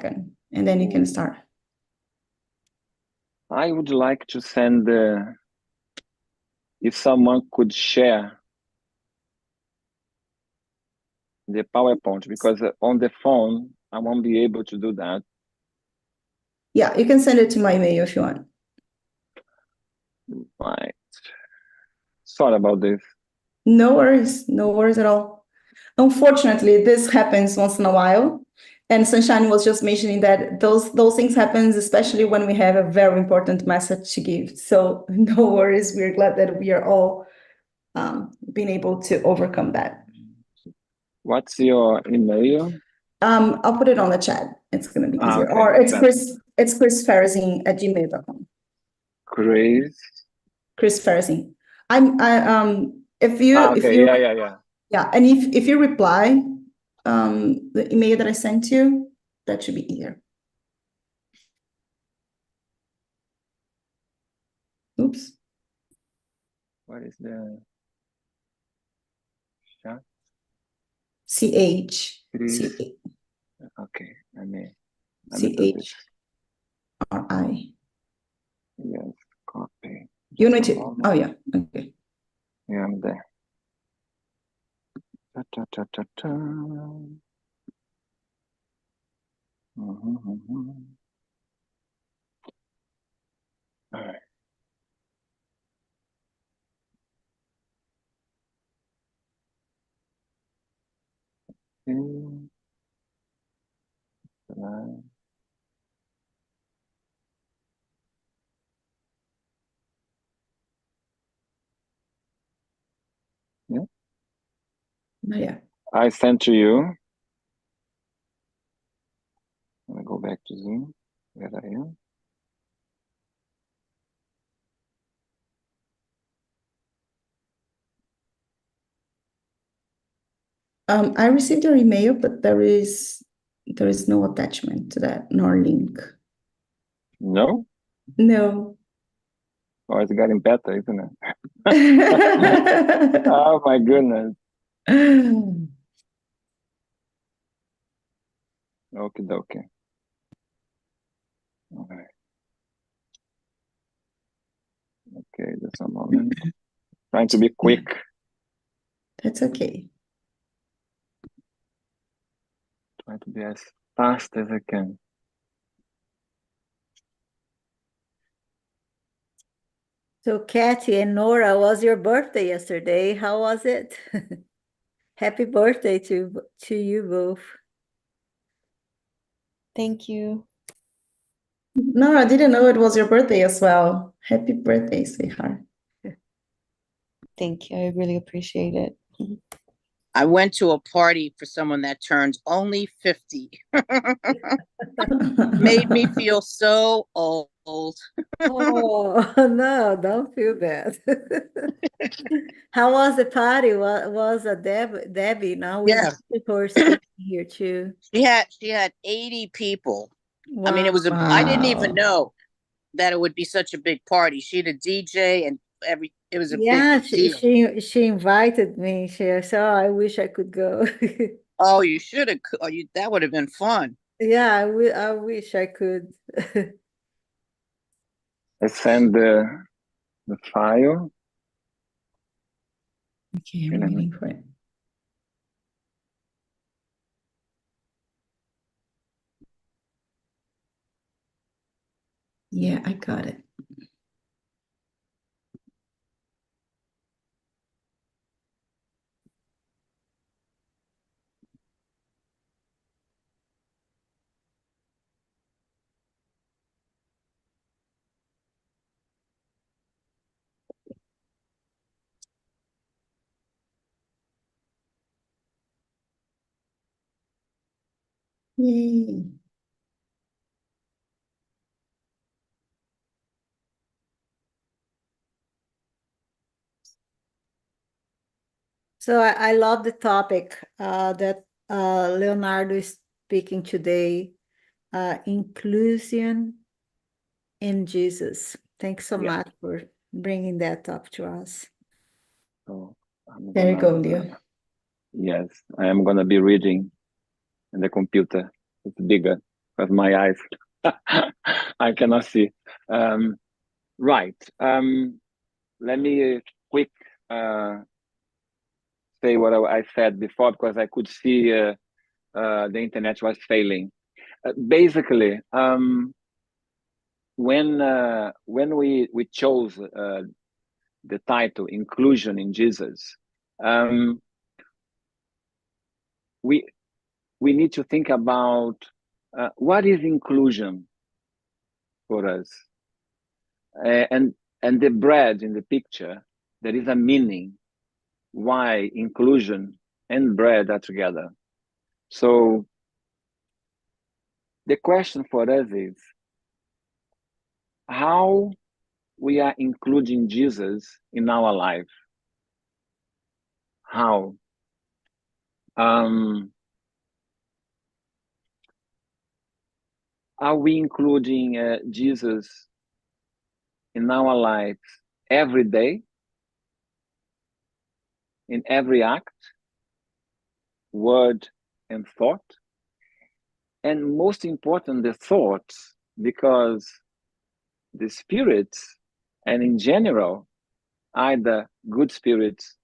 second, and then you can start. I would like to send, if someone could share the PowerPoint, because on the phone, I won't be able to do that. Yeah, you can send it to my email if you want. Right. Sorry about this. No worries at all. Unfortunately, this happens once in a while. And Sunshine was just mentioning that those things happen, especially when we have a very important message to give. So no worries. We're glad that we are all being able to overcome that. What's your email? I'll put it on the chat. It's going to be easier. Okay. Or it's chrisferrazing@gmail.com. Chris Ferrazing. If you Yeah, and if you reply the email that I sent you, that should be easier. Oops. What is the chat? CH. Okay, let me do this. CHRI. Yes, copy. You need to. Oh yeah. Okay. Yeah, I'm there. Ta, ta, ta, ta, ta. All right. Yeah. Yeah. I sent to you. I'm gonna go back to Zoom. Where I am. I received your email, but there is no attachment to that, nor link. No? No. Oh, it's getting better, isn't it? Oh my goodness. Okay, okay. All right. Okay, just a moment. Trying to be quick. That's okay. Try to be as fast as I can. So, Kathy and Nora, was your birthday yesterday? How was it? Happy birthday to you both. Thank you. No, I didn't know it was your birthday as well. Happy birthday, sweetheart. Thank you. I really appreciate it. I went to a party for someone that turns only 50. Made me feel so old. Oh, no, don't feel bad. How was the party? What was a Debbie? Now we have people speaking here too. She had 80 people. Wow. I mean, I didn't even know that it would be such a big party. She had a DJ and it was a big deal. She invited me. She said, "Oh, I wish I could go." Oh, you should have. That would have been fun. Yeah, I wish I could. I send the file. Okay, I'm waiting for it. Yeah, I got it. Yay. So I love the topic that Leonardo is speaking today, inclusion in Jesus. Thanks so much for bringing that up to us. So there you go, Leo. Yes, I am going to be reading in the computer. It's bigger. because my eyes, I cannot see. Right. Let me quick say what I said before, because I could see the internet was failing. Basically, when we chose the title "Inclusion in Jesus," we need to think about what is inclusion for us, and the bread in the picture. There is a meaning why inclusion and bread are together. So the question for us is how we are including Jesus in our life. How? Are we including Jesus in our lives every day, in every act, word, and thought? And most important, the thoughts, because the spirits, and in general, either good spirits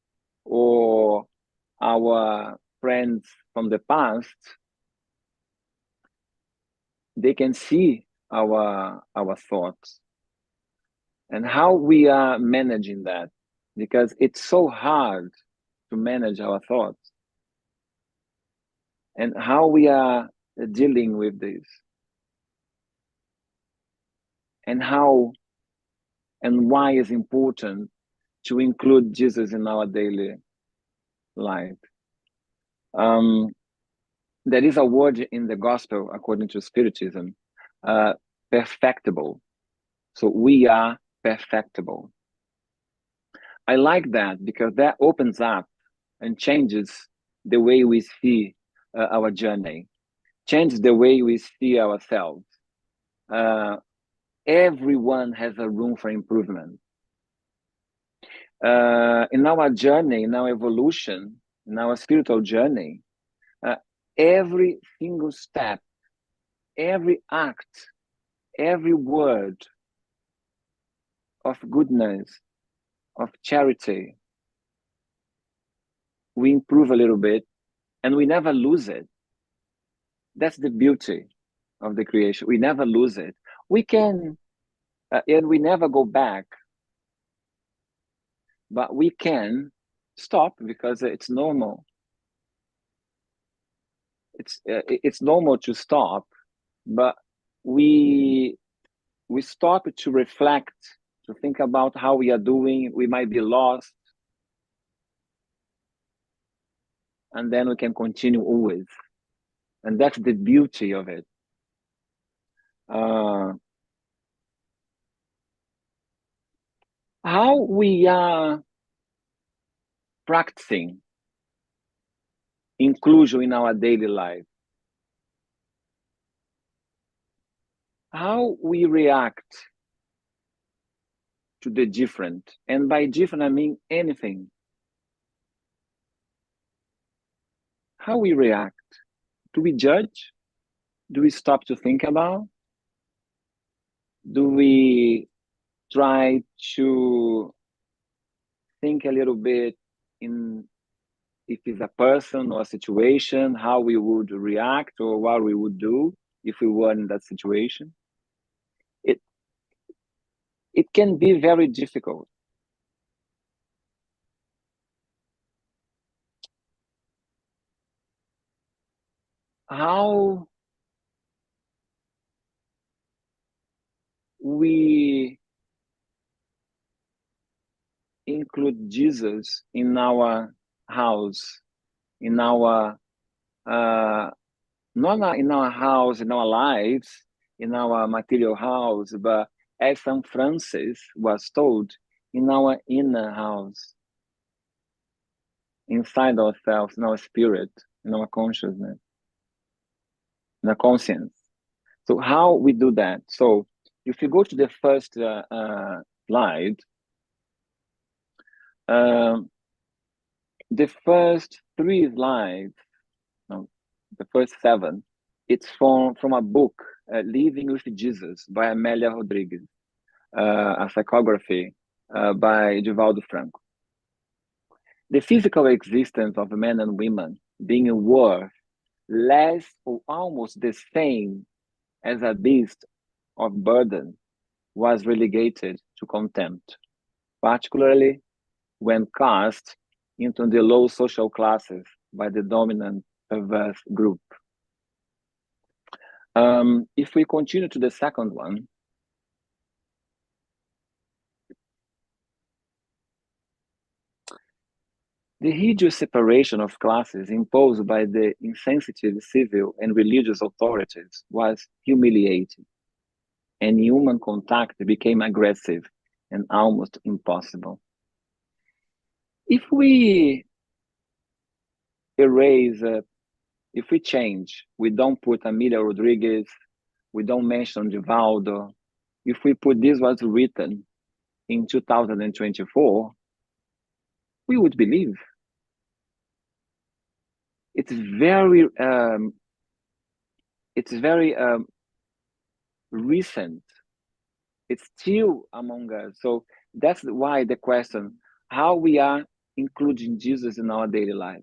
or our friends from the past, they can see our thoughts and how we are managing that, because it's so hard to manage our thoughts, and how we are dealing with this, and how and why is important to include Jesus in our daily life. There is a word in the gospel, according to Spiritism, perfectible. So we are perfectible. I like that, because that opens up and changes the way we see our journey, changes the way we see ourselves. Everyone has a room for improvement. In our journey, in our evolution, in our spiritual journey, every single step, every act, every word of goodness, of charity, we improve a little bit, and we never lose it. That's the beauty of the creation. We never lose it. We can, and we never go back, but we can stop, because it's normal. It's normal to stop, but we stop to reflect, to think about how we are doing. We might be lost, and then we can continue always, and that's the beauty of it. How we are practicing inclusion in our daily life, how we react to the different, and by different I mean anything. How we react. Do we judge? Do we stop to think about? Do we try to think a little bit in, if it's a person or a situation, how we would react or what we would do if we were in that situation? It can be very difficult. How we include Jesus in our house, in our not in our house, in our lives, in our material house, but as St. Francis was told, in our inner house, inside ourselves, in our spirit, in our consciousness, in our conscience. So how we do that? So if you go to the first slide, the first 3 slides, no, the first 7, it's from a book, Living with Jesus by Amelia Rodrigues, a psychography by Divaldo Franco. The physical existence of men and women being worth less or almost the same as a beast of burden was relegated to contempt, particularly when cast into the low social classes by the dominant perverse group. If we continue to the second one, the hideous separation of classes imposed by the insensitive civil and religious authorities was humiliating, and human contact became aggressive and almost impossible. If we erase, if we change, we don't put Amelia Rodrigues, we don't mention Divaldo, if we put this was written in 2024, we would believe. It's very recent. It's still among us. So that's why the question, how we are including Jesus in our daily life.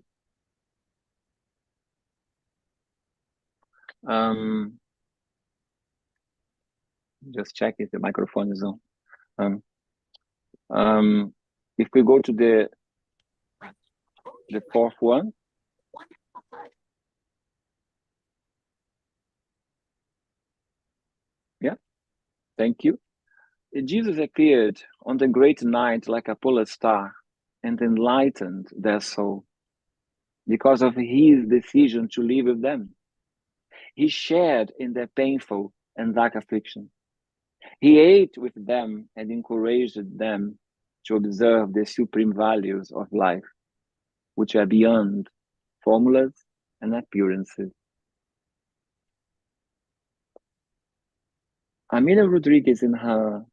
Just check if the microphone is on. If we go to the fourth one. Yeah, thank you. Jesus appeared on the great night like a polar star and enlightened their soul because of his decision to live with them. He shared in their painful and dark affliction. He ate with them and encouraged them to observe the supreme values of life, which are beyond formulas and appearances. Amelia Rodrigues, in her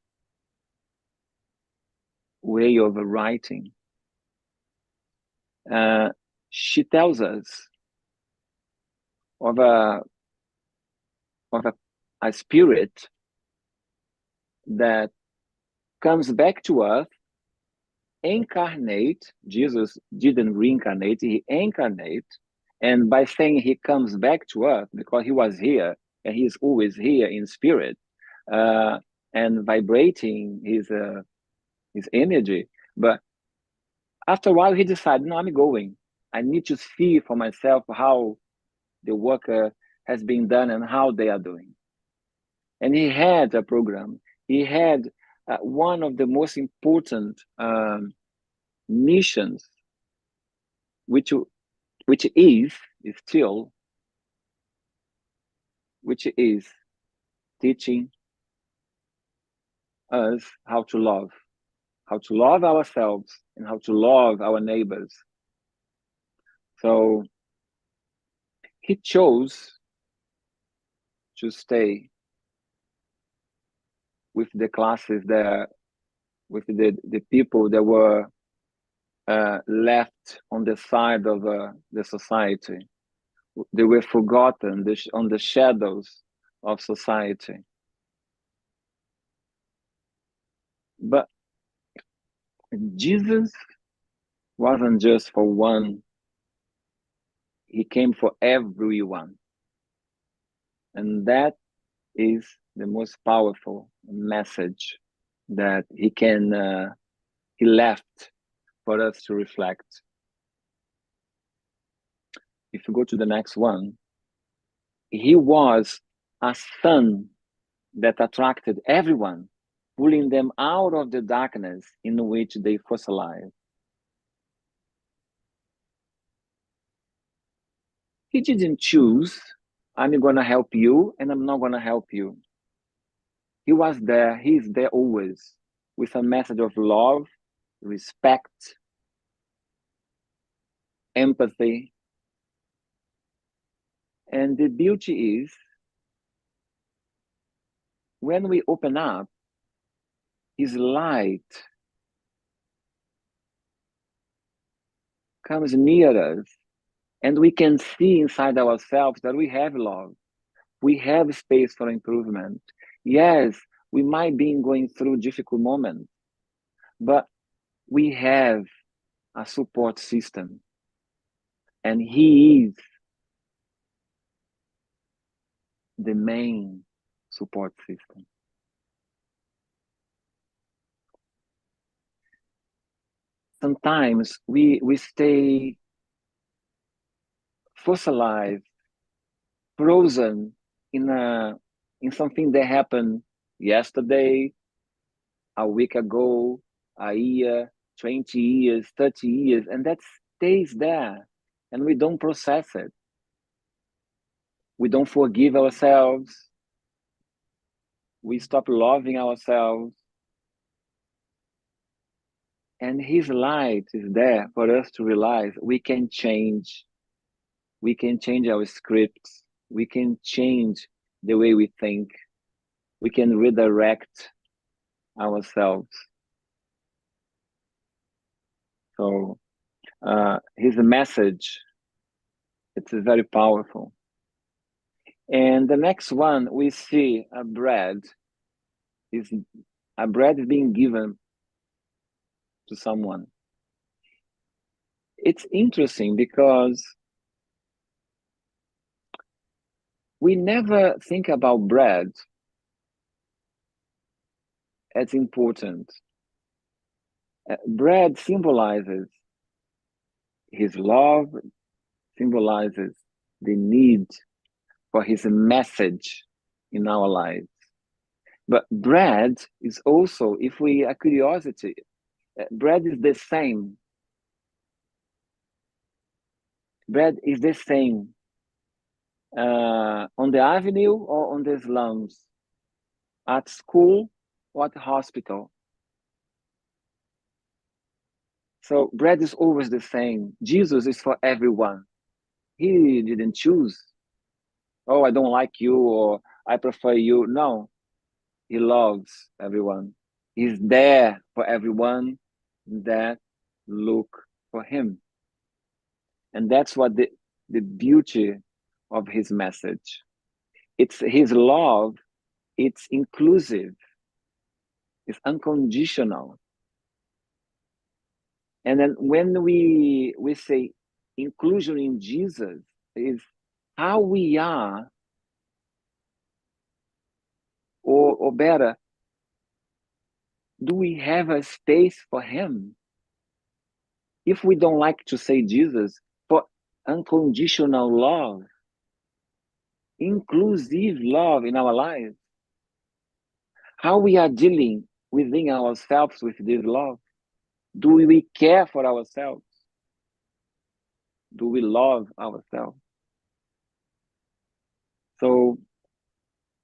way of writing, she tells us of a spirit that comes back to earth, incarnate. Jesus didn't reincarnate, he incarnate. And by saying he comes back to earth, because he was here and he is always here in spirit, and vibrating his energy. But after a while, he decided, no, I'm going. I need to see for myself how the work has been done and how they are doing. And he had a program. He had one of the most important missions, which is teaching us how to love ourselves and how to love our neighbors. So he chose to stay with the classes there, with the people that were left on the side of the society. They were forgotten on the shadows of society. But Jesus wasn't just for one. He came for everyone. And that is the most powerful message that he left for us to reflect. If you go to the next one, he was a sun that attracted everyone, pulling them out of the darkness in which they fossilized. He didn't choose, I'm going to help you and I'm not going to help you. He was there, he's there always, with a message of love, respect, empathy. And the beauty is, when we open up, his light comes near us, and we can see inside ourselves that we have love, We have space for improvement. Yes, we might be going through difficult moments, but we have a support system, and he is the main support system. Sometimes we stay fossilized, frozen in something that happened yesterday, a week ago, a year, 20 years, 30 years, and that stays there, and we don't process it. We don't forgive ourselves. We stop loving ourselves. And his light is there for us to realize we can change. We can change our scripts. We can change the way we think. We can redirect ourselves. So his message, it's very powerful. And the next one, we see a bread is being given to someone. It's interesting because we never think about bread as important. Bread symbolizes his love, symbolizes the need for his message in our lives. But bread is also, if we are curiosity, bread is the same. Bread is the same on the avenue or on the slums, at school or at the hospital. So bread is always the same. Jesus is for everyone. He didn't choose, oh, I don't like you, or I prefer you. No, he loves everyone. He's there for everyone that look for him. And that's what the beauty of his message. It's his love, it's inclusive, it's unconditional. And then when we say inclusion in Jesus, is how we are, or better, do we have a space for him? If we don't like to say Jesus, for unconditional love, inclusive love in our lives, how we are dealing within ourselves with this love? Do we care for ourselves? Do we love ourselves? So,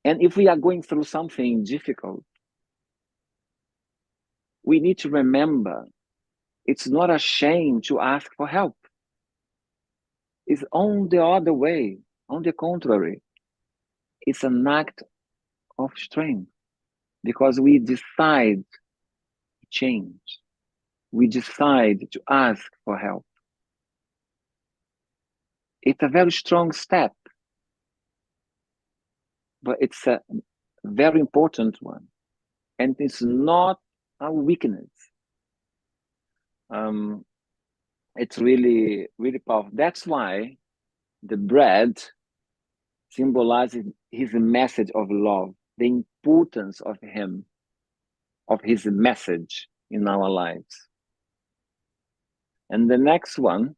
and if we are going through something difficult, we need to remember it's not a shame to ask for help. It's on the other way, on the contrary. It's an act of strength because we decide to change. We decide to ask for help. It's a very strong step, but it's a very important one. And it's not a weakness. It's really, really powerful. That's why the bread symbolizes his message of love, the importance of him, of his message in our lives. And the next one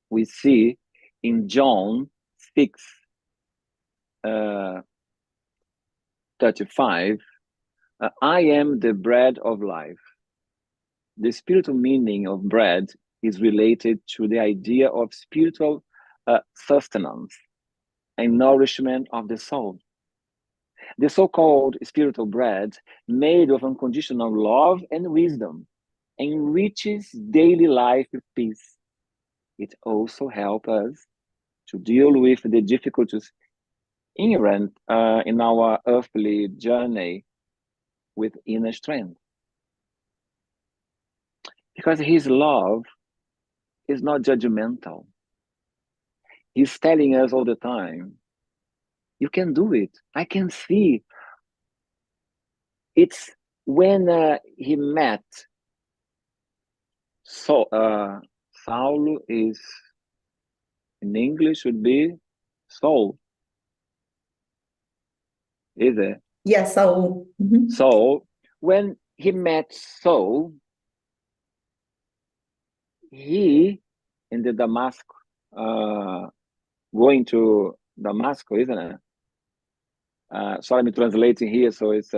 we see in John 6, 35, I am the bread of life. The spiritual meaning of bread is related to the idea of spiritual sustenance and nourishment of the soul. The so-called spiritual bread, made of unconditional love and wisdom, enriches daily life with peace. It also helps us to deal with the difficulties inherent in our earthly journey with inner strength. Because his love is not judgmental. He's telling us all the time, You can do it. I can see. It's when he met Saulo is in English would be Saul. Is it? Yes, Saul. So when he met Saul, he in the Damascus, going to Damascus, isn't it? Sorry, I'm translating here, so it's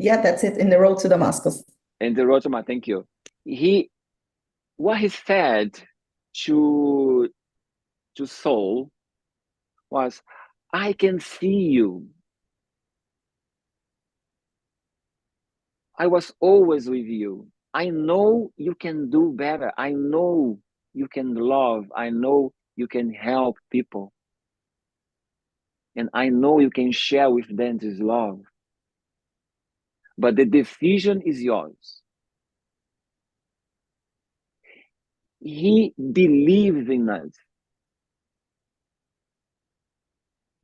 yeah, that's it. In the road to Damascus. In the road to Damascus, thank you. What he said to Saul was, "I can see you. I was always with you. I know you can do better. I know you can love. I know you can help people. And I know you can share with them this love. But the decision is yours." He believes in us.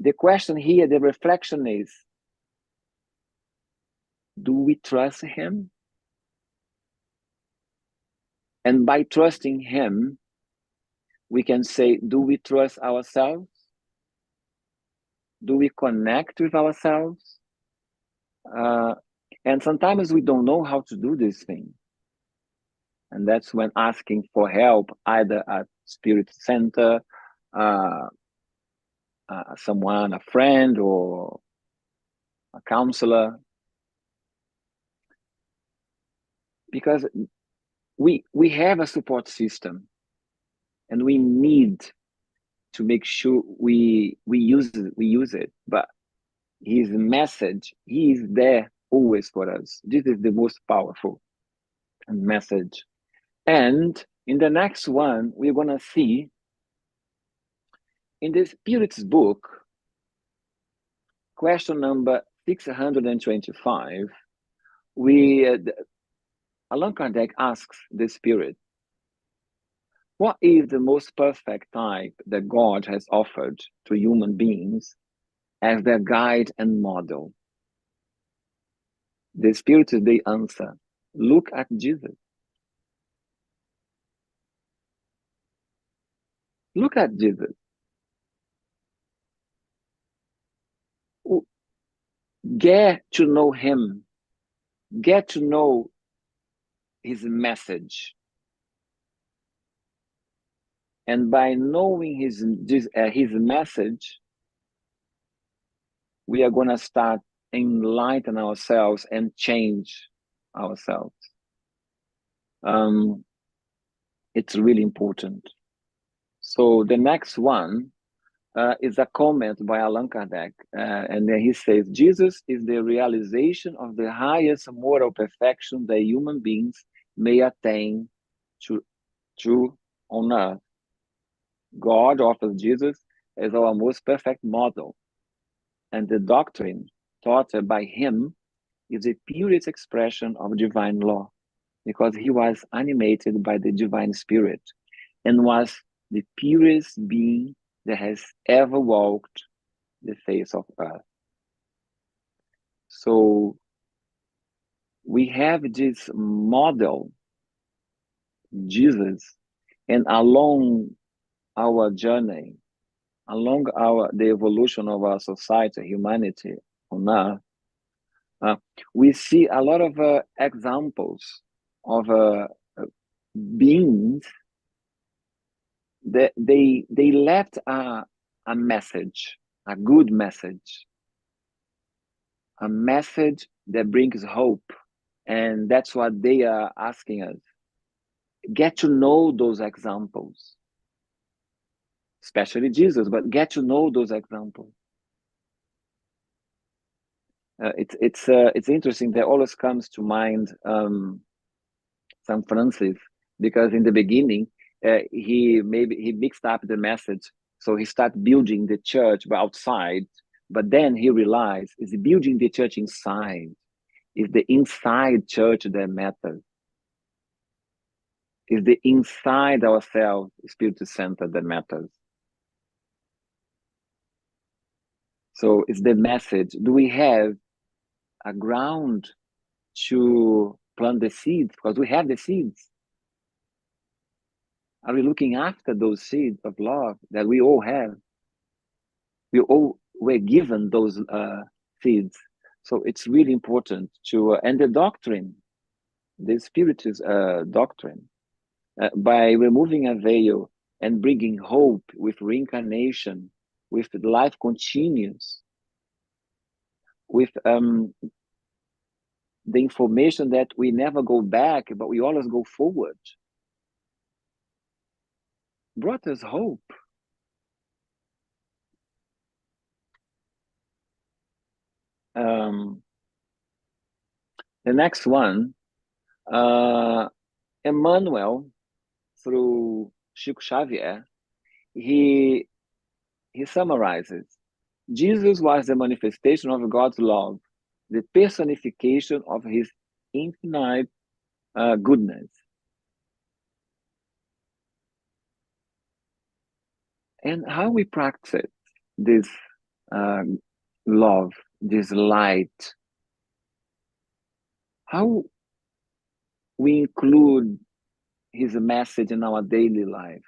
The question here, the reflection is, do we trust him? And by trusting him, we can say, do we trust ourselves? Do we connect with ourselves? And sometimes we don't know how to do this thing. And that's when asking for help, either at Spirit Center, someone, a friend or a counselor. Because we have a support system and we need to make sure we use it. But his message, he is there always for us. This is the most powerful message. And in the next one, we're going to see in the Spirit's book, question number 625, Allan Kardec asks the Spirit, what is the most perfect type that God has offered to human beings as their guide and model? The Spirit is the answer. Look at Jesus. Look at Jesus. Get to know him. Get to know his message. And by knowing his message, we are going to start enlighten ourselves and change ourselves. It's really important. So the next one is a comment by Allan Kardec. And then he says, Jesus is the realization of the highest moral perfection that human beings may attain to on earth. God offers Jesus as our most perfect model. And the doctrine taught by him is the purest expression of divine law, because he was animated by the divine spirit and was the purest being that has ever walked the face of earth. So we have this model, Jesus, and along our journey, along the evolution of our society, humanity on earth, we see a lot of examples of beings that they left a message, a good message, a message that brings hope. And that's what they are asking us. Get to know those examples, especially Jesus, but get to know those examples. It's interesting. That always comes to mind St. Francis, because in the beginning he mixed up the message, so he started building the church outside, but then he realized is building the church inside. Is the inside church that matters. Is the inside ourselves, Spirit Center, that matters. So it's the message. Do we have a ground to plant the seeds? Because we have the seeds. Are we looking after those seeds of love that we all have? We all were given those seeds. So it's really important to, and the doctrine, the Spiritist doctrine, by removing a veil and bringing hope with reincarnation, with life continues, with the information that we never go back, but we always go forward, brought us hope. The next one, Emmanuel, through Chico Xavier, he summarizes, Jesus was the manifestation of God's love, the personification of his infinite goodness. And how we practice this love, this light, how we include his message in our daily life,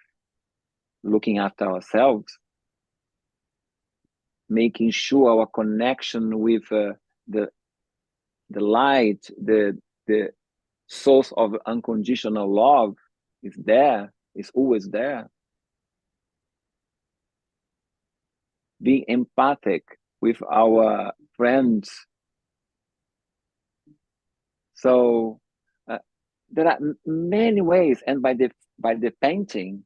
looking after ourselves, making sure our connection with the light, the source of unconditional love is there, is always there. Being empathic with our friends. So there are many ways, and by the painting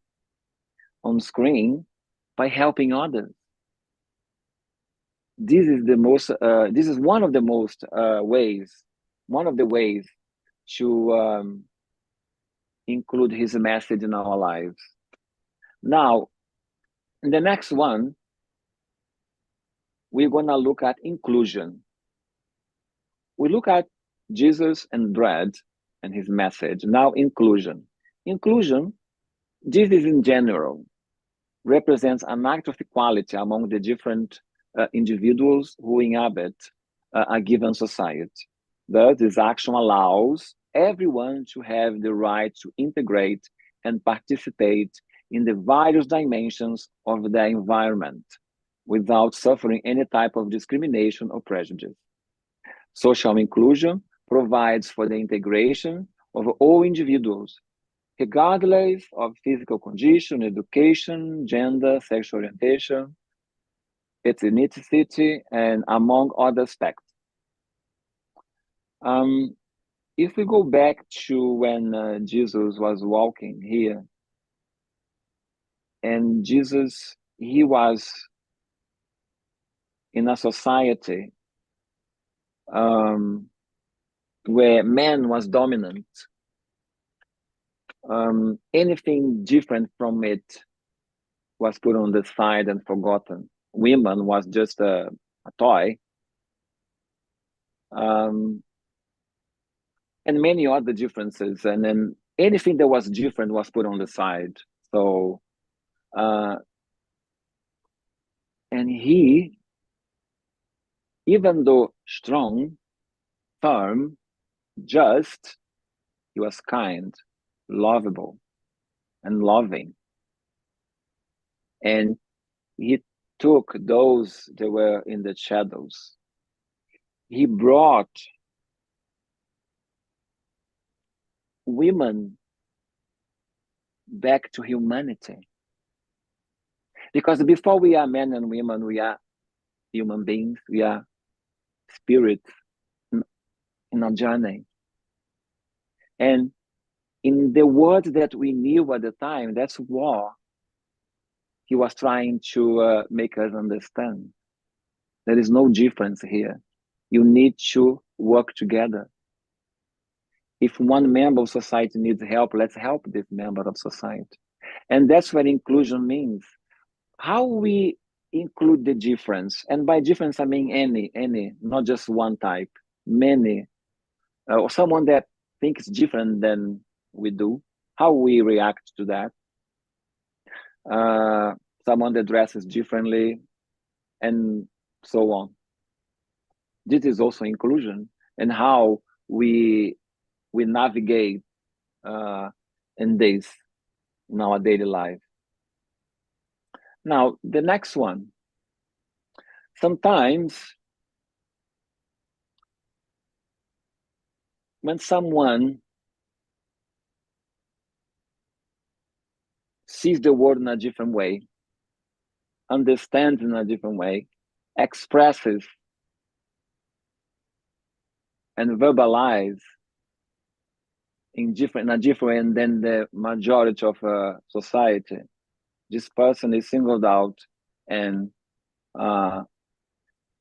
on screen, by helping others. This is the most. This is one of the most ways. One of the ways to include his message in our lives. Now, in the next one, we're gonna look at inclusion. We look at Jesus and bread and his message. Now, inclusion. Inclusion, Jesus in general, represents an act of equality among the different individuals who inhabit a given society. Thus, this action allows everyone to have the right to integrate and participate in the various dimensions of their environment without suffering any type of discrimination or prejudice. Social inclusion provides for the integration of all individuals, regardless of physical condition, education, gender, sexual orientation, ethnicity, and among other aspects. If we go back to when Jesus was walking here, and Jesus, he was in a society where man was dominant. Anything different from it was put on the side and forgotten. Women was just a toy. And many other differences. And then anything that was different was put on the side. So, and he, even though strong, firm, just, he was kind, lovable, and loving. And he took those that were in the shadows. He brought women back to humanity. Because before we are men and women, we are human beings, we are spirits in a journey. And in the words that we knew at the time, that's what he was trying to make us understand. There is no difference here. You need to work together. If one member of society needs help, let's help this member of society. And that's what inclusion means. How we include the difference, and by difference I mean any, not just one type, many, or someone that thinks different than we do, how we react to that. Someone that dresses differently, and so on. This is also inclusion and how we navigate in this, in our daily life. Now, the next one. Sometimes when someone sees the world in a different way, understands in a different way, expresses and verbalizes in a different way than the majority of society, this person is singled out and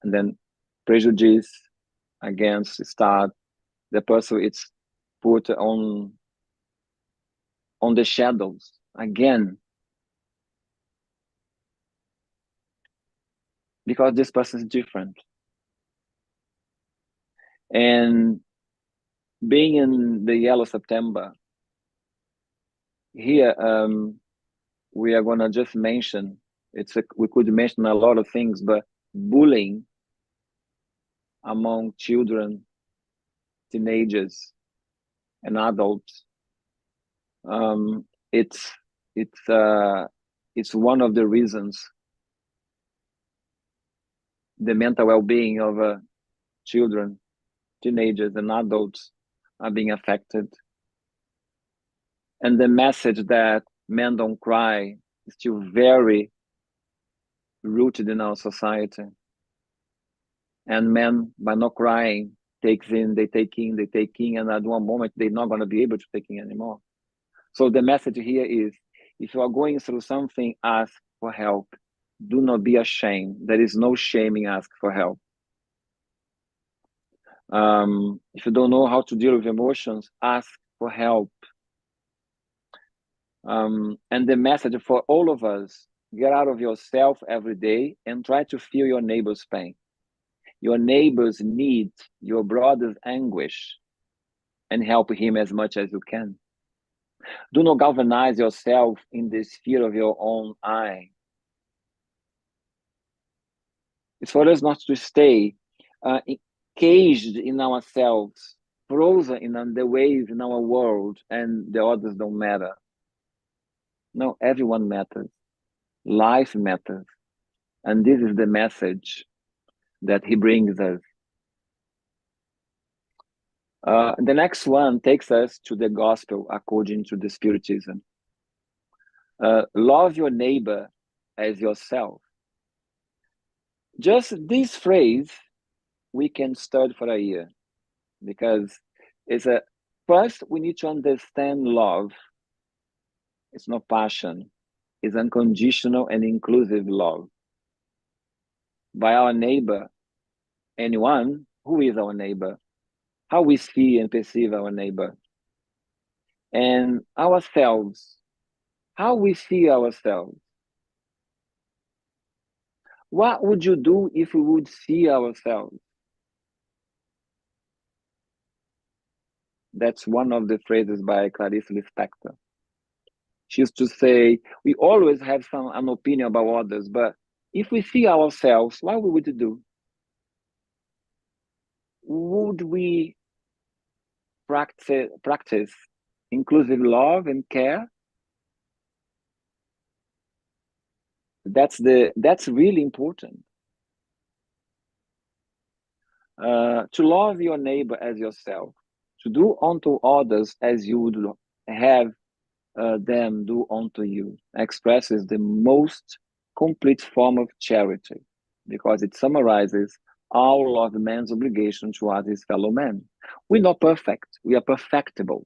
then prejudice against start. The person is put on the shadows again, because this person is different. And being in the Yellow September, here we are gonna just mention, we could mention a lot of things, but bullying among children, teenagers, and adults, it's one of the reasons the mental well-being of children, teenagers, and adults are being affected. And the message that men don't cry is still very rooted in our society. And men, by not crying, they take in, and at one moment they're not going to be able to take in anymore. So the message here is, if you are going through something, ask for help. Do not be ashamed. There is no shame in asking for help. If you don't know how to deal with emotions, ask for help. And the message for all of us, get out of yourself every day and try to feel your neighbor's pain. Your neighbor's need, your brother's anguish, and help him as much as you can. Do not galvanize yourself in the sphere of your own eye. It's for us not to stay caged in ourselves, frozen in the ways in our world, and the others don't matter. No, everyone matters. Life matters. And this is the message that he brings us. The next one takes us to the gospel according to the Spiritism. Love your neighbor as yourself. Just this phrase, we can study for a year, because first we need to understand love. It's not passion. It's unconditional and inclusive love. By our neighbor, anyone who is our neighbor, how we see and perceive our neighbor, and ourselves, how we see ourselves. What would you do if we would see ourselves? That's one of the phrases by Clarice Lispector. She used to say, we always have an opinion about others, but if we see ourselves, what would we do? Would we practice inclusive love and care? That's really important. To love your neighbor as yourself, to do unto others as you would have them do unto you, expresses the most complete form of charity, because it summarizes all of man's obligation towards his fellow man. We're not perfect. We are perfectible.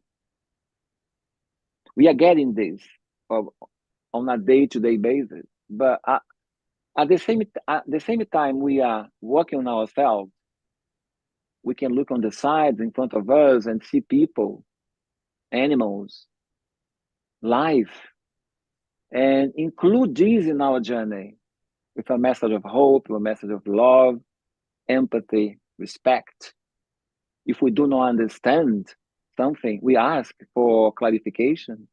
We are getting this on a day-to-day basis. But at the same time we are working on ourselves, we can look on the sides in front of us and see people, animals, life, and include these in our journey with a message of hope, a message of love, empathy, respect. If we do not understand something, we ask for clarification.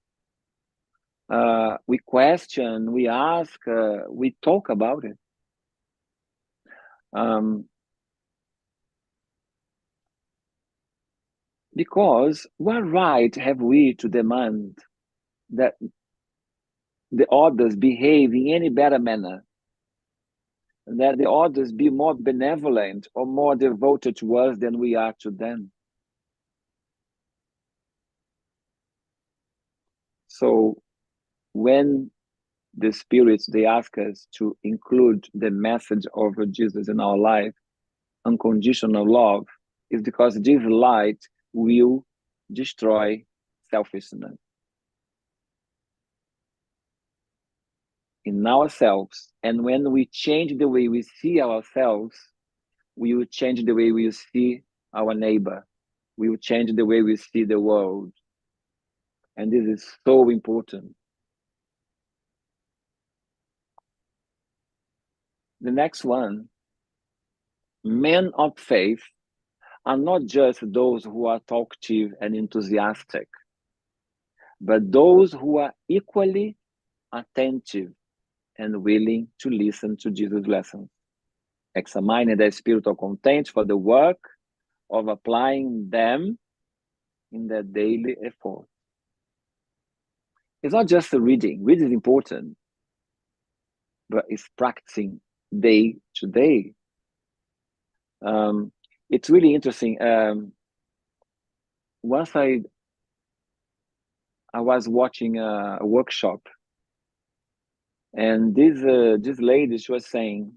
We question, we ask, we talk about it. Because what right have we to demand that the others behave in any better manner, that the others be more benevolent or more devoted to us than we are to them? So when the spirits, they ask us to include the message of Jesus in our life, unconditional love, is because this light will destroy selfishness in ourselves. And when we change the way we see ourselves, we will change the way we see our neighbor. We will change the way we see the world. And this is so important. The next one, men of faith are not just those who are talkative and enthusiastic, but those who are equally attentive and willing to listen to Jesus' lessons, examining their spiritual content for the work of applying them in their daily effort. It's not just reading. Reading is important, but it's practicing day to day. It's really interesting. Once I was watching a workshop, and this lady, she was saying,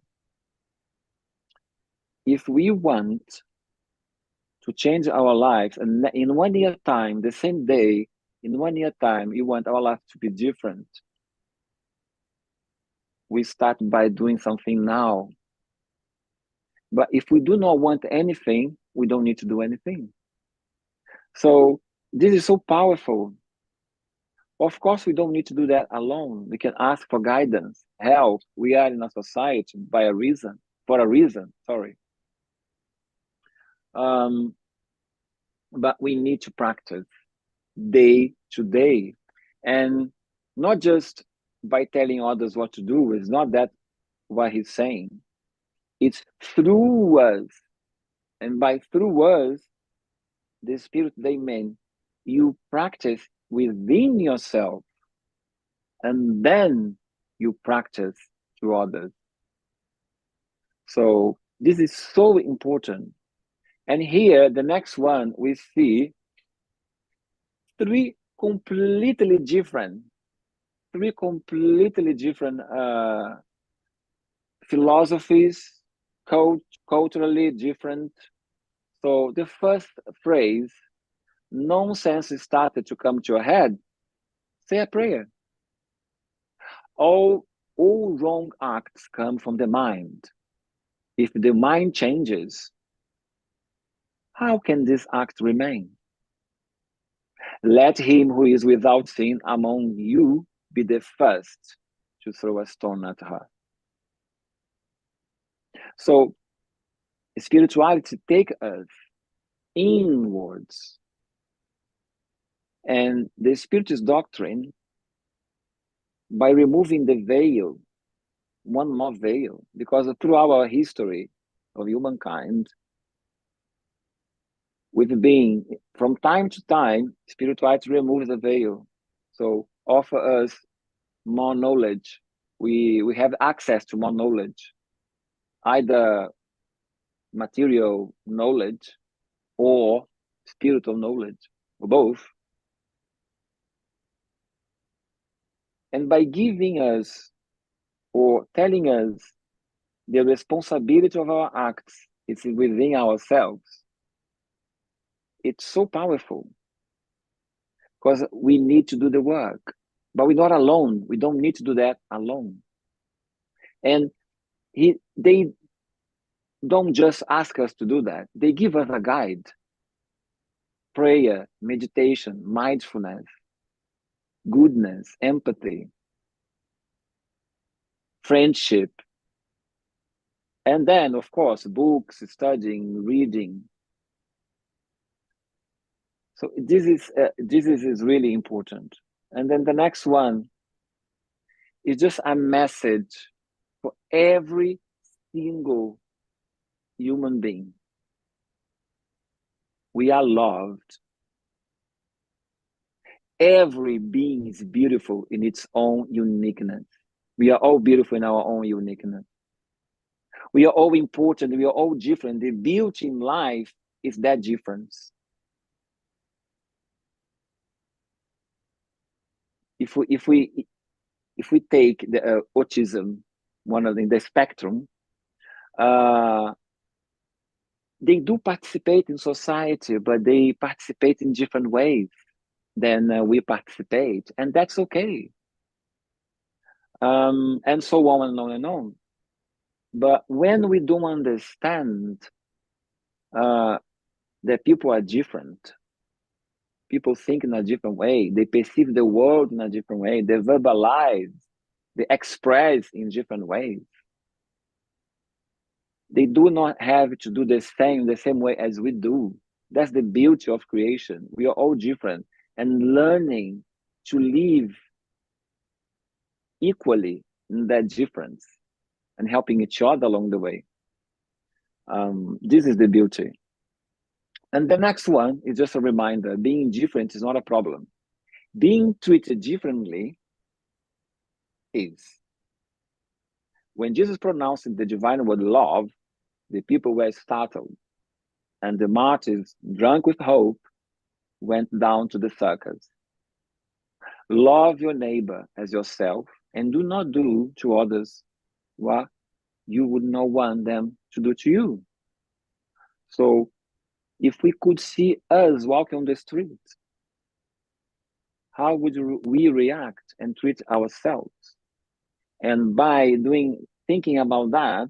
if we want to change our lives, and in 1 year time, the same day, in 1 year time, we want our life to be different, we start by doing something now. But if we do not want anything, we don't need to do anything. So this is so powerful. Of course, we don't need to do that alone. We can ask for guidance, help. We are in a society for a reason, sorry. But we need to practice day to day. And not just by telling others what to do. It's not that what he's saying. It's through us. And by through us, the Spirit, they mean you practice within yourself, and then you practice to others. So this is so important. And here, the next one, we see three completely different philosophies, culturally different. So the first phrase, nonsense started to come to your head, say a prayer. All wrong acts come from the mind. If the mind changes, how can this act remain? Let him who is without sin among you be the first to throw a stone at her. So spirituality takes us inwards. And the Spiritist doctrine, by removing the veil, one more veil, because through our history of humankind, we've been, from time to time, spirituality removes the veil. So offer us more knowledge. We have access to more knowledge, either material knowledge or spiritual knowledge, or both. And by giving us or telling us the responsibility of our acts is within ourselves, it's so powerful, because we need to do the work, but we're not alone. We don't need to do that alone. And they don't just ask us to do that. They give us a guide. Prayer, meditation, mindfulness, goodness, empathy, friendship. And then, of course, books, studying, reading. So this is really important. And then the next one is just a message for every single human being. We are loved. Every being is beautiful in its own uniqueness. We are all beautiful in our own uniqueness. We are all important. We are all different. The beauty in life is that difference. If we take the autism, one of the spectrum, they do participate in society, but they participate in different ways than we participate, and that's okay. And so on and on and on. But when we don't understand that people are different, people think in a different way, they perceive the world in a different way, they verbalize, they express in different ways. They do not have to do the same way as we do. That's the beauty of creation. We are all different, and learning to live equally in that difference and helping each other along the way. This is the beauty. And the next one is just a reminder, being different is not a problem. Being treated differently is. When Jesus pronounced the divine word love, the people were startled, and the martyrs, drunk with hope, went down to the circus. Love your neighbor as yourself, and do not do to others what you would not want them to do to you. So if we could see us walking on the street, how would we react and treat ourselves? And by thinking about that,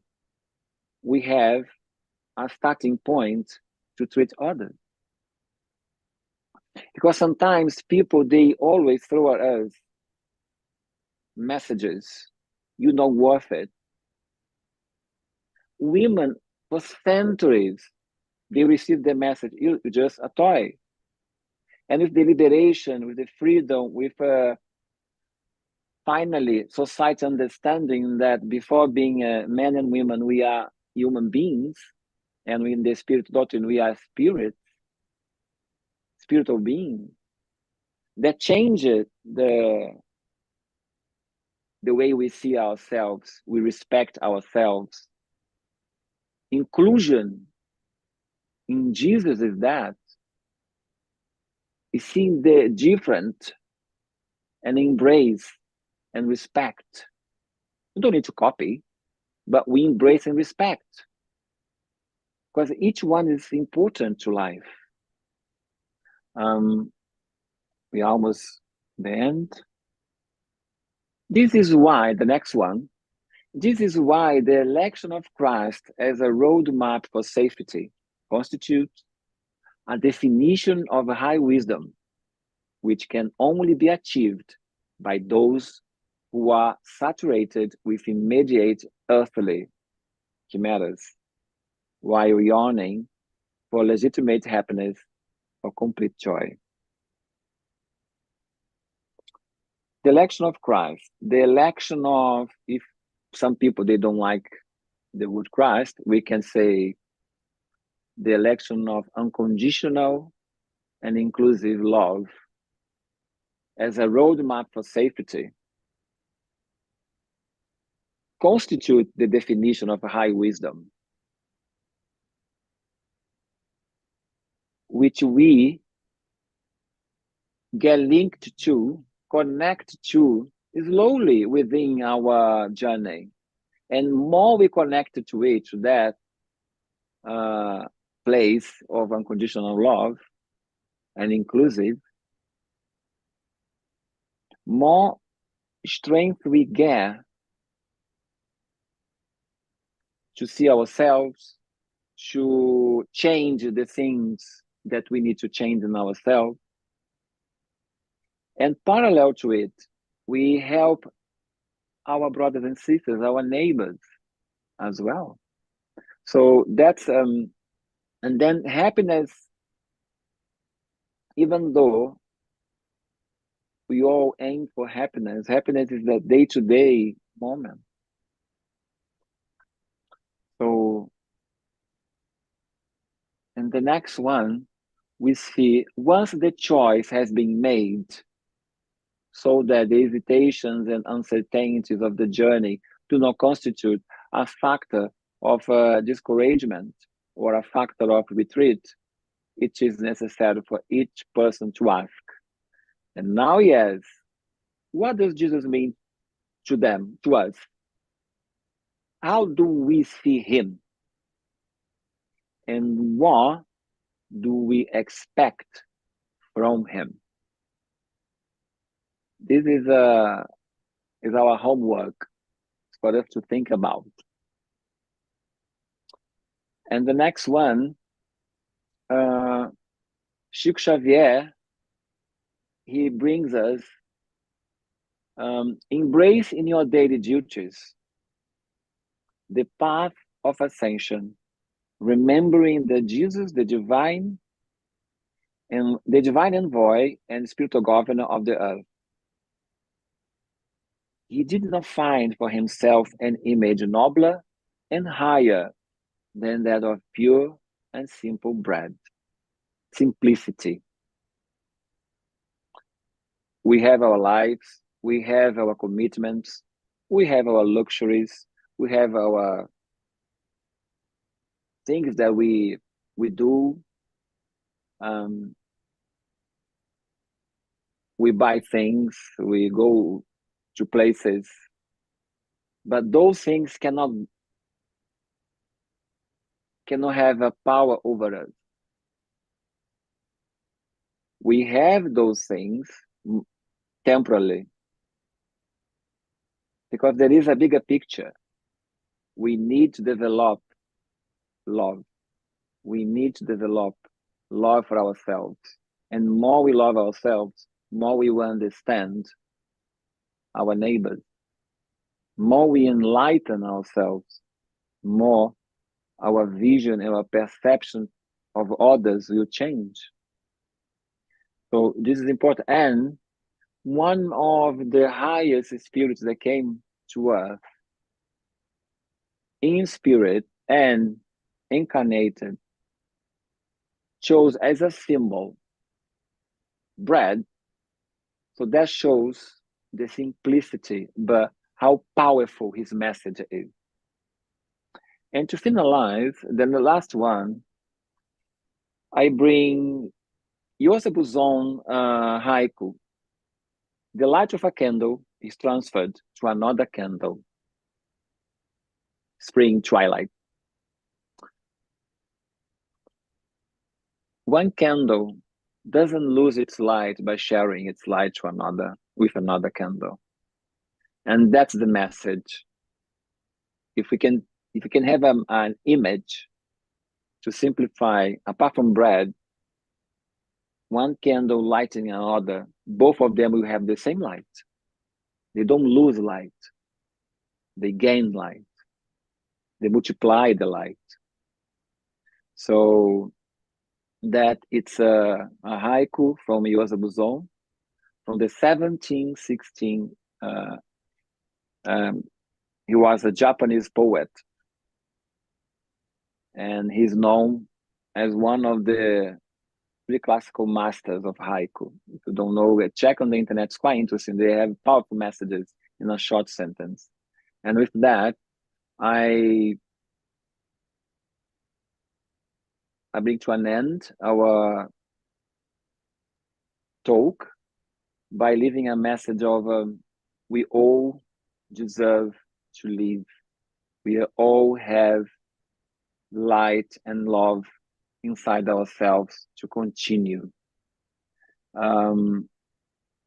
we have a starting point to treat others. Because sometimes people, they always throw at us messages, you're not worth it. Women, for centuries, they received the message, you're just a toy. And with the liberation, with the freedom, with finally society understanding that before being men and women, we are human beings, and in the spirit doctrine, we are spiritual beings, that changes the way we see ourselves, we respect ourselves. Inclusion in Jesus is that. Is seeing the different and embrace and respect. We don't need to copy, but we embrace and respect. Because each one is important to life. We almost the end. This is why, the next one, this is why the election of Christ as a roadmap for safety constitutes a definition of high wisdom, which can only be achieved by those who are saturated with immediate earthly chimeras, while yearning for legitimate happiness or complete joy. The election of Christ, the election of, if some people, they don't like the word Christ, we can say the election of unconditional and inclusive love as a roadmap for safety constitute the definition of high wisdom, which we get linked to, connect to slowly within our journey. And more we connect to it, to that place of unconditional love and inclusive, more strength we get to see ourselves, to change the things that we need to change in ourselves. And parallel to it, we help our brothers and sisters, our neighbors as well. So that's, and then happiness, even though we all aim for happiness, happiness is that day-to-day moment. So And the next one, we see once the choice has been made, so that the hesitations and uncertainties of the journey do not constitute a factor of discouragement or a factor of retreat, it is necessary for each person to ask. And now, yes, what does Jesus mean to them, to us? How do we see him? And what do we expect from him? This is our homework for us to think about. And the next one, Chico Xavier, he brings us, embrace in your daily duties the path of ascension, remembering that Jesus, the divine envoy and spiritual governor of the earth, he did not find for himself an image nobler and higher than that of pure and simple bread. Simplicity. We have our lives, we have our commitments, we have our luxuries, we have our things that we do. We buy things, we go to places, but those things cannot have a power over us. We have those things temporarily because there is a bigger picture. We need to develop love. We need to develop love for ourselves. And more we love ourselves, more we will understand our neighbors. More we enlighten ourselves, more our vision and our perception of others will change. So this is important. And one of the highest spirits that came to earth in spirit and incarnated chose as a symbol bread. So that shows the simplicity, but how powerful his message is. And to finalize, then the last one, I bring Yosebu's own haiku. The light of a candle is transferred to another candle. Spring twilight. One candle doesn't lose its light by sharing its light to another with another candle. And that's the message. If we can have an image to simplify, apart from bread, one candle lighting another, both of them will have the same light. They don't lose light. They gain light. They multiply the light. So that it's a haiku from Yosebu's own, from the 1716. He was a Japanese poet, and he's known as one of the classical masters of haiku. If you don't know, check on the internet. It's quite interesting. They have powerful messages in a short sentence. And with that, I bring to an end our talk by leaving a message of we all deserve to live. We all have light and love inside ourselves to continue.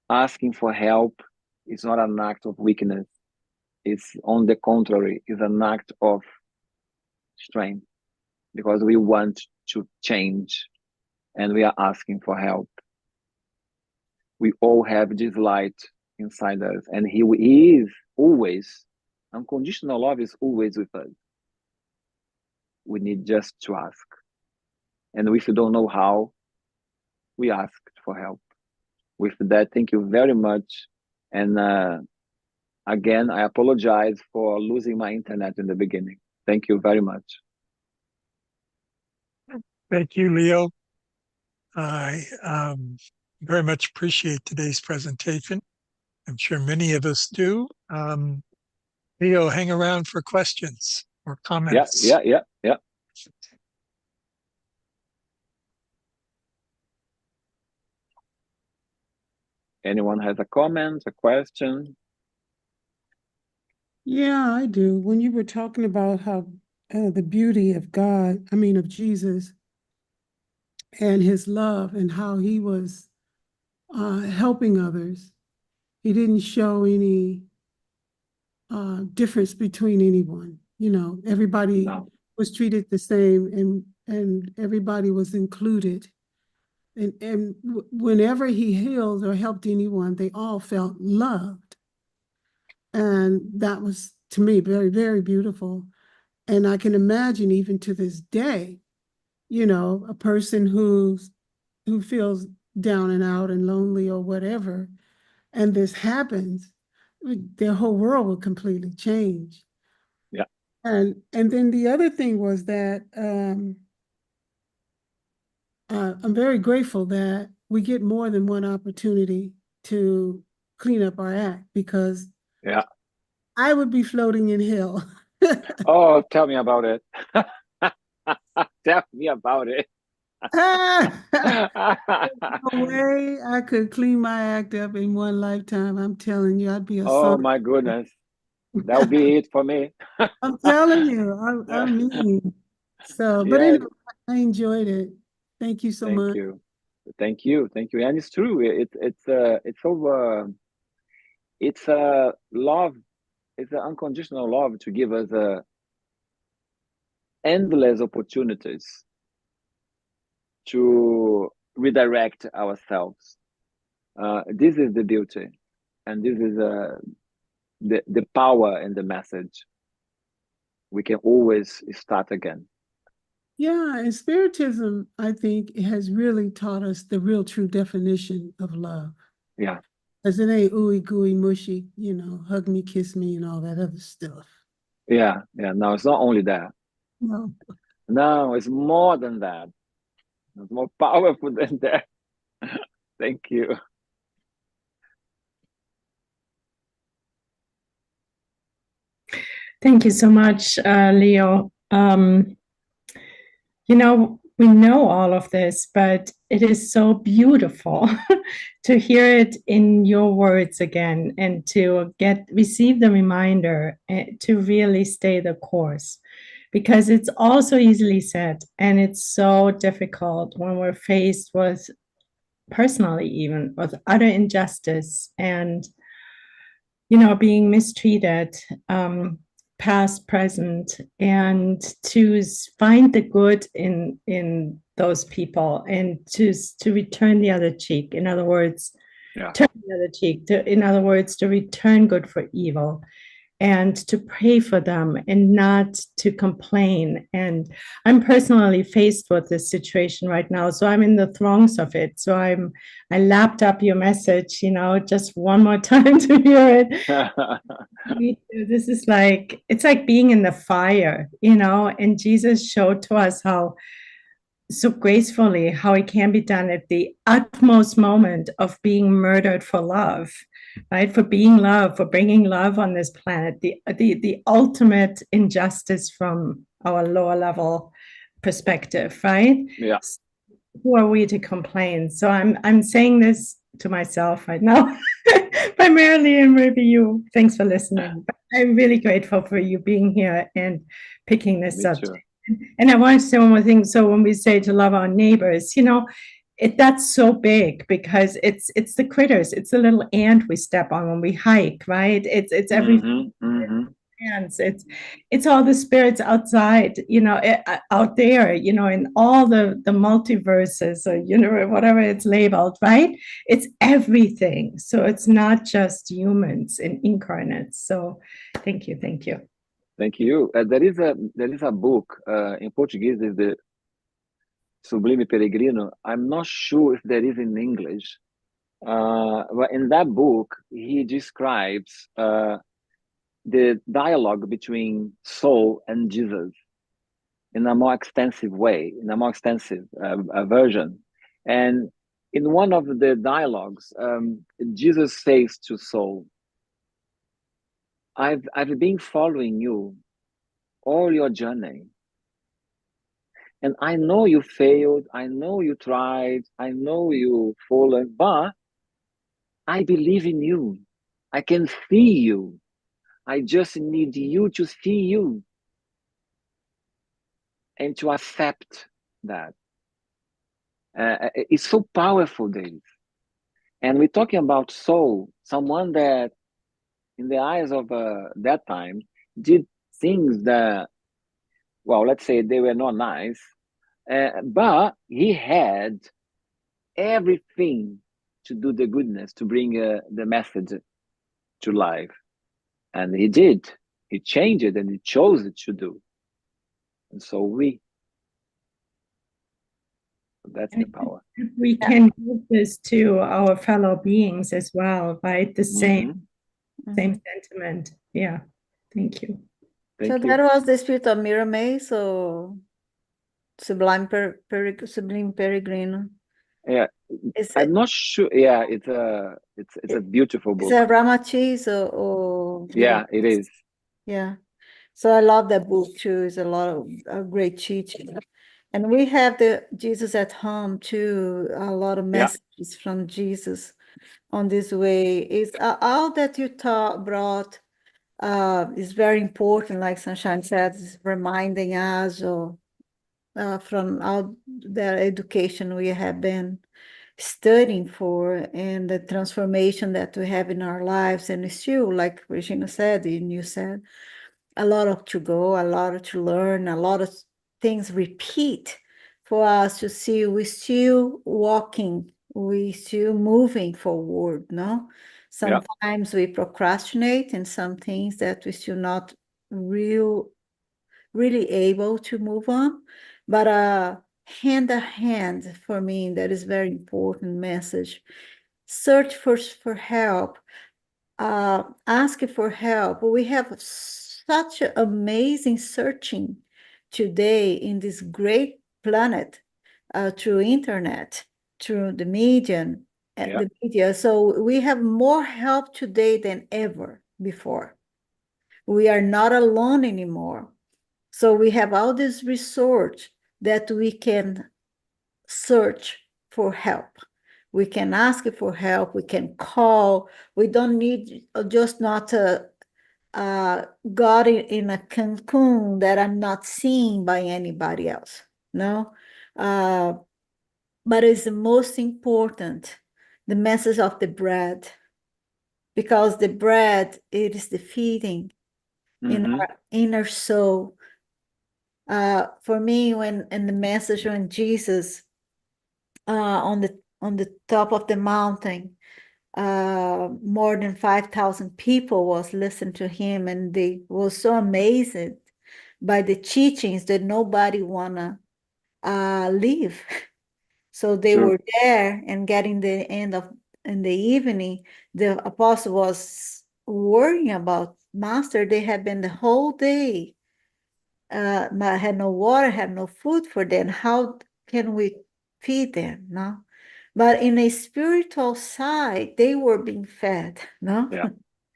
Asking for help is not an act of weakness. It's on the contrary, it's an act of strength because we want to change and we are asking for help. We all have this light inside us, and he is always, unconditional love is always with us. We need just to ask. And if you don't know how, we ask for help. With that, thank you very much. And again, I apologize for losing my internet in the beginning. Thank you very much. Thank you, Leo. I very much appreciate today's presentation. I'm sure many of us do. Leo, hang around for questions or comments. Yeah. Anyone has a comment, a question? Yeah, I do. When you were talking about how the beauty of God, of Jesus and his love and how he was helping others, he didn't show any difference between anyone. Everybody was treated the same and everybody was included. And whenever he healed or helped anyone, they all felt loved. And that was, to me, very, very beautiful. And I can imagine even to this day, a person who feels down and out and lonely or whatever, and this happens, their whole world will completely change. Yeah. And then the other thing was that I'm very grateful that we get more than one opportunity to clean up our act, because I would be floating in hell. Oh, tell me about it. Tell me about it. No way I could clean my act up in one lifetime. I'm telling you, I'd be a Oh my goodness. That'll be it for me. I'm telling you, I mean. So, but anyway, I enjoyed it. Thank you so much. Thank you. And it's true. It's a love. It's an unconditional love to give us endless opportunities to redirect ourselves. This is the beauty, and this is the power in the message. We can always start again. Yeah, and Spiritism, I think, has really taught us the real true definition of love. Yeah. Because it ain't ooey gooey mushy, hug me, kiss me, and all that other stuff. Yeah. No, it's not only that. No, it's more than that. It's more powerful than that. Thank you. Thank you so much, Leo. We know all of this, but it is so beautiful to hear it in your words again and to receive the reminder to really stay the course, because it's also easily said, and it's so difficult when we're faced with, personally even, with utter injustice and being mistreated, past, present, and to find the good in those people and to return the other cheek. In other words, turn the other cheek. In other words, to return good for evil, and to pray for them and not to complain. And I'm personally faced with this situation right now. So I'm in the throes of it. So I lapped up your message, just one more time to hear it. This is it's like being in the fire, and Jesus showed to us how so gracefully how it can be done at the utmost moment of being murdered for love, right? For being love, for bringing love on this planet, the ultimate injustice from our lower level perspective, right? Yeah. Who are we to complain? So I'm saying this to myself right now, primarily, and maybe you. Thanks for listening. But I'm really grateful for you being here and picking this subject. And I want to say one more thing. So when we say to love our neighbors, that's so big, because it's the critters. It's the little ant we step on when we hike, right? It's everything. Hands. It's all the spirits outside, out there, in all the multiverses, or whatever it's labeled, right? It's everything. So it's not just humans and incarnates. So thank you. Thank you. There is a book in Portuguese, is the Sublime Peregrino. I'm not sure if there is in English, but in that book he describes the dialogue between soul and Jesus, in a more extensive way, in a more extensive version. And in one of the dialogues, Jesus says to Saul, I've been following you all your journey. And I know you failed, I know you tried, I know you fallen, but I believe in you. I can see you. I just need you to see you and to accept that. It's so powerful, Dave. And we're talking about Saul, someone that, in the eyes of that time, did things that, well, let's say they were not nice, but he had everything to do the goodness, to bring the message to life. And he did. He changed it and he chose it to do. And so that's the power. We can give this to our fellow beings as well, right? The same sentiment. Yeah. Thank you. Thank you. That was the spirit of Mirame, so Sublime Peregrino. Yeah, I'm not sure. Yeah, it's a beautiful book. It's a Ramachis or yeah, it is. Yeah, so I love that book too. It's a lot of great teaching, and we have the Jesus at Home too. A lot of messages from Jesus on this way. It's all that you brought is very important. Like Sunshine said, it's reminding us of from all the education we have been studying for and the transformation that we have in our lives. And still, like Regina said, and you said, a lot of to go, a lot to learn, a lot of things repeat for us to see we still walking, we still moving forward, no? Sometimes we procrastinate in some things that we still not really able to move on, but hand to hand for me, that is very important message. Search for help, ask for help. We have such amazing searching today in this great planet through internet, through the media, the media. So we have more help today than ever before. We are not alone anymore. So we have all this research that we can search for help. We can ask for help. We can call. We don't need just not God in a Cancun that I'm not seen by anybody else. No, but it's the most important, the message of the bread, because the bread, it is the feeding in our inner soul. For me, when in the message when Jesus on the top of the mountain, more than 5,000 people was listening to him, and they were so amazed by the teachings that nobody wanna leave. So they were there, and getting the end of in the evening, the apostle was worrying about Master. They had been the whole day. Had no water, had no food for them. How can we feed them? No, but in a spiritual side, they were being fed. No, yeah,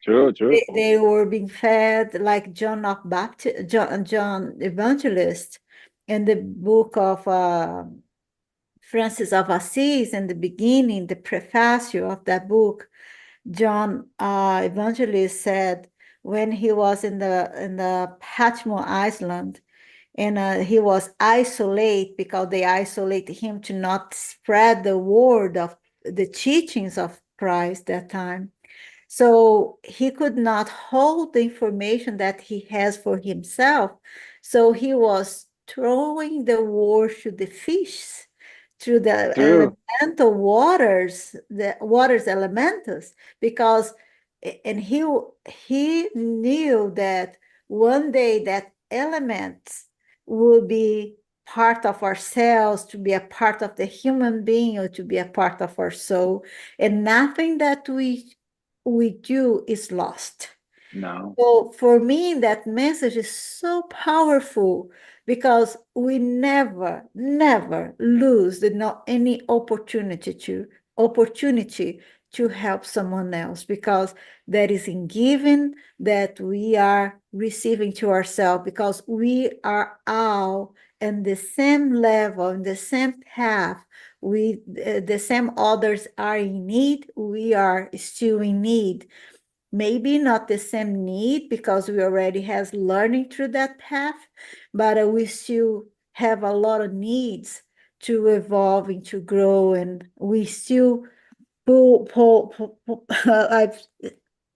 true. They were being fed like John of Baptist, John Evangelist, in the book of Francis of Assisi. In the beginning, the preface of that book, John Evangelist said when he was in the Patmos Island, and he was isolated because they isolated him to not spread the word of the teachings of Christ that time. So he could not hold the information that he has for himself. So he was throwing the word to the fish through the elemental waters, the waters elementals, because and he knew that one day that elements will be part of ourselves, to be a part of the human being, or to be a part of our soul, and nothing that we do is lost. No. So for me, that message is so powerful because we never, never lose any opportunity to help someone else, because that is in giving that we are receiving to ourselves, because we are all in the same level, in the same path. The same others are in need, we are still in need. Maybe not the same need, because we already has learning through that path, but we still have a lot of needs to evolve and to grow, and we still I'm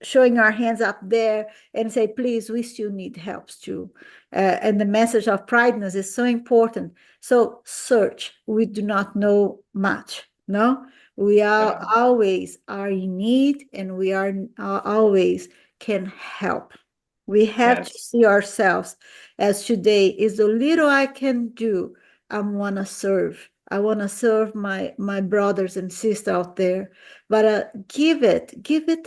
showing our hands up there and say, please, we still need helps too. And the message of prideness is so important. So search, we do not know much, no? We are always are in need, and we are always can help. We have to see ourselves as today is the little I can do. I want to serve. I want to serve my brothers and sisters out there, but give it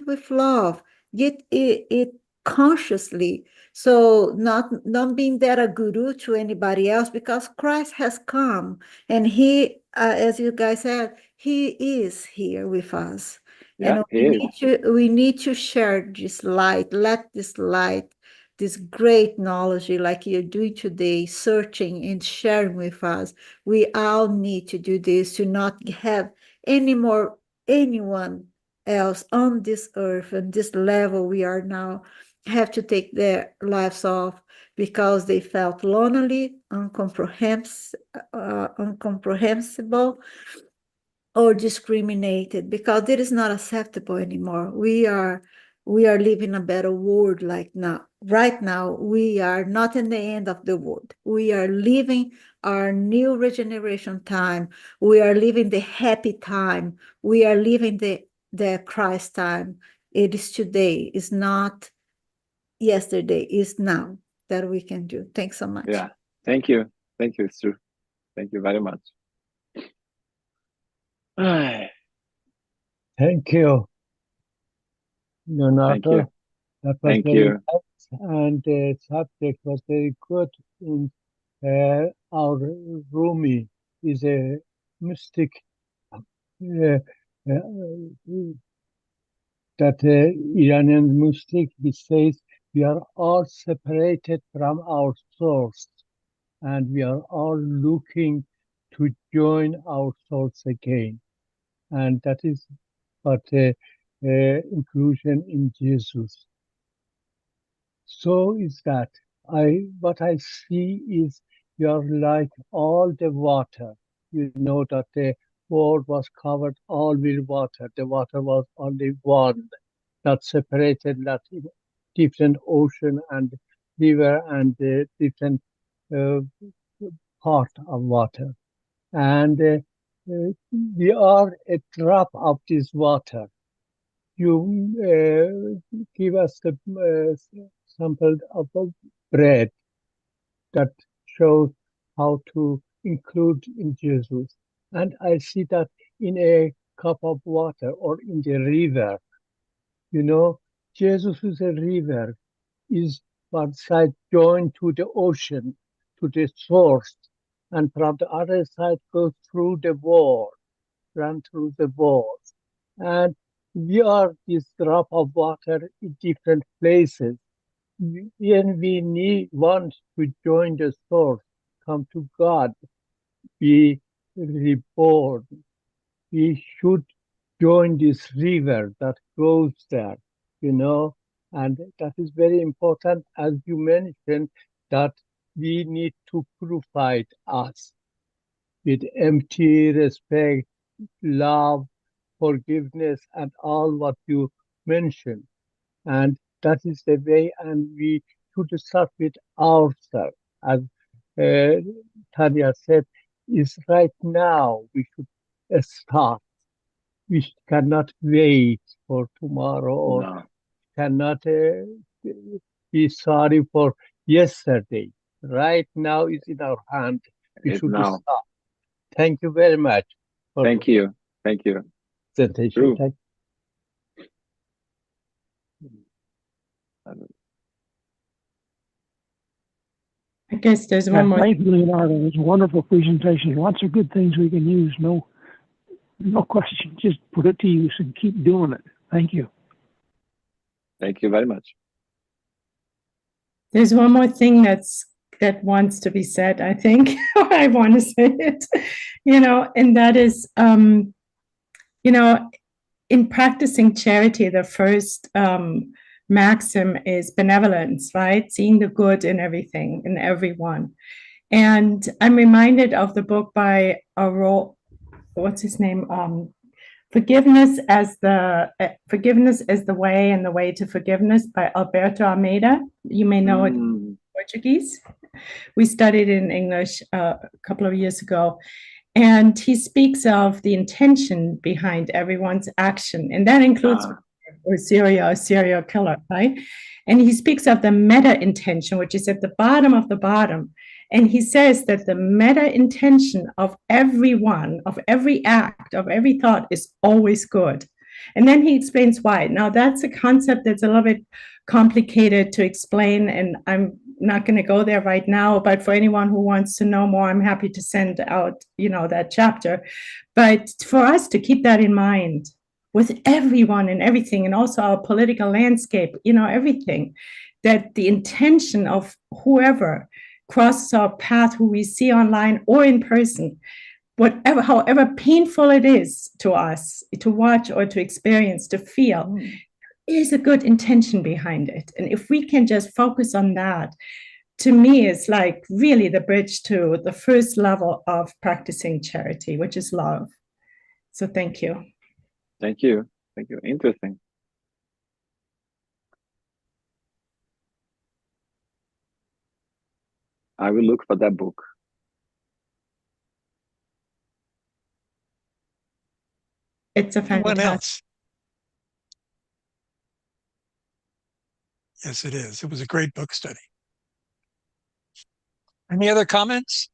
with love. Get it consciously. So not being that a guru to anybody else, because Christ has come, and he, as you guys said, he is here with us. Yeah, And we need to share this light. Let this light, this great knowledge like you're doing today, searching and sharing with us. We all need to do this to not have anyone else on this earth and this level we are now have to take their lives off because they felt lonely, incomprehensible, or discriminated, because it is not acceptable anymore. We are living a better world like now. Right now, we are not in the end of the world. We are living our new regeneration time. We are living the happy time. We are living the Christ time. It is today. It's not yesterday. It's now that we can do. Thanks so much. Yeah. Thank you. Thank you. It's true. Thank you very much. Thank you, Leonardo. Thank you. That was Thank very you. nice, and the subject was very good. Our Rumi is a mystic that Iranian mystic. He says we are all separated from our source, and we are all looking to join our source again, and that is what inclusion in Jesus. So is that. What I see is you are like all the water. You know that the world was covered all with water. The water was only one, not separated, not in different ocean and river and different part of water. And we are a drop of this water. You give us the sample of bread that shows how to include in Jesus. And I see that in a cup of water or in the river. You know, Jesus is a river, is one side joined to the ocean, to the source, and from the other side goes through the wall, run through the walls. And we are this drop of water in different places. When we want to join the source, come to God, be reborn, we should join this river that goes there, you know, and that is very important, as you mentioned, that we need to purify us with empty respect, love, forgiveness, and all what you mentioned. And that is the way, and we should start with ourselves. As Tanya said, is right now we should start. We cannot wait for tomorrow, or cannot be sorry for yesterday. Right now is in our hand. We should start. Thank you very much. Thank you. Thank you. Presentation. Thank I guess there's one more. Thank you, Leonardo. It was a wonderful presentation. Lots of good things we can use. No question. Just put it to use and keep doing it. Thank you. Thank you very much. There's one more thing that wants to be said, I think. I want to say it, and that is, in practicing charity, the first maxim is benevolence, right? Seeing the good in everything, in everyone. And I'm reminded of the book by what's his name? Forgiveness as the Way and the Way to Forgiveness by Alberto Almeida. You may know it in Portuguese. We studied in English a couple of years ago. And he speaks of the intention behind everyone's action. And that includes a serial killer, right? And he speaks of the meta intention, which is at the bottom of the bottom. And he says that the meta intention of everyone, of every act, of every thought is always good. And then he explains why. Now, that's a concept that's a little bit complicated to explain, and I'm not going to go there right now. But for anyone who wants to know more, I'm happy to send out, that chapter. But for us to keep that in mind with everyone and everything, and also our political landscape, everything, that the intention of whoever crosses our path, who we see online or in person, however painful it is to us to watch or to experience, to feel, is a good intention behind it. And if we can just focus on that, to me, it's like really the bridge to the first level of practicing charity, which is love. So thank you. Thank you. Thank you. Interesting. I will look for that book. It's a fantastic. Anyone else? Yes, it is. It was a great book study. Any other comments?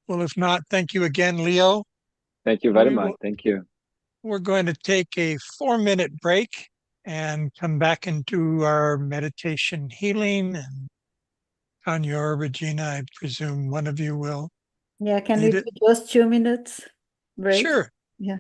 Well, if not, thank you again, Leo. Thank you very much. Thank you. We're going to take a 4-minute break and come back into our meditation healing. And Tanya or Regina, I presume one of you will. Yeah, can we do just 2 minutes break? Sure. Yeah.